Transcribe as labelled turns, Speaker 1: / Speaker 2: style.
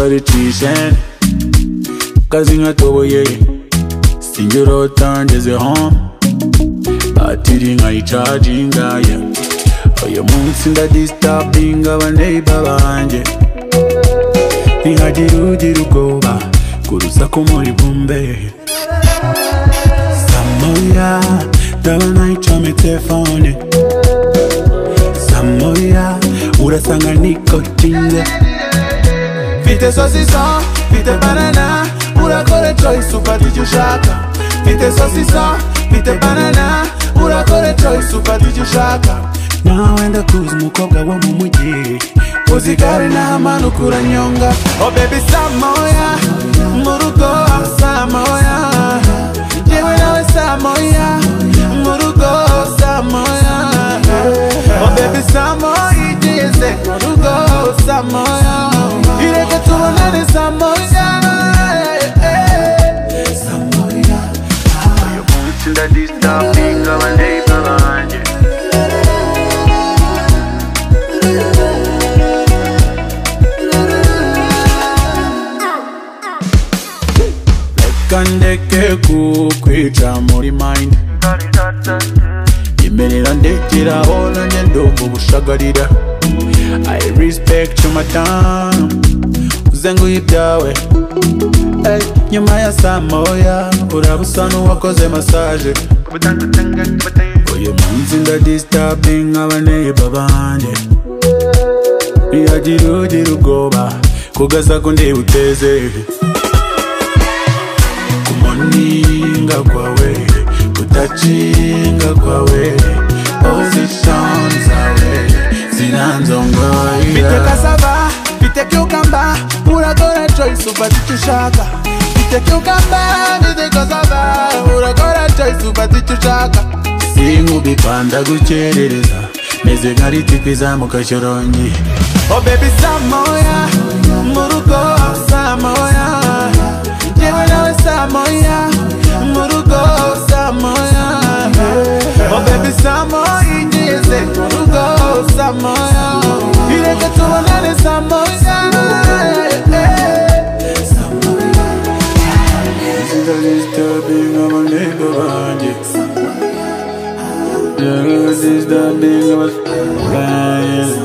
Speaker 1: politician kazi nkatoboye sinjirota ngeze home batiri nkayicajinga uyu munsi ndadisturbinga abaneighbor banje ntihagire ugira ubwoba kurusaku muri bumbe Samoya ndabona icome telefone Samoya urasanga nikotinze Mfite sosisa, mfite banana urakora choice ufata icyo ushaka Mfite sosisa, mfite banana urakora choice ufata icyo ushaka nawe ndakuzi umukobwa wo mu mujyi uzigare n'amanuka uranyonga Oh baby Samoya mu rugo Samoya yewe nawe Samoya mu rugo Samoya Oh baby Samoya igeze mu rugo Samoya ireke tubonane Samoya Samoya uyu munsi ndadisturbinga abaneighbor banje Kandeke kukwica muri mind Imerera ndekera hola nyendombo bushagarira I respect you madam Uzenguye ibyawe nyuma ya Samoya urabusa n'uwakoze massage uyu munsi ndadisturbinga abaneighbor banje ntihagira ugira ubwoba kugaza ko ndibuteze Kumoninga kwawe kutachinga kwawe position zawe zinanzongoira Mfite cassava, mfite cucumber urakora choice ufata icyo ushaka Mfite cucumber, mfite cassava urakora choice ufata icyo ushaka Sinkubipanda gukerereza meze nka ritiko izamuka shorongi Oh baby Samoya mu rugo Samoya yewe nawe Samoya mu rugo Samoya Oh baby Samoya igeze mu rugo Samoya ireke tubonane Samoya Samoya Disturbing abaneighbor banje Disturbing abaneighbor banje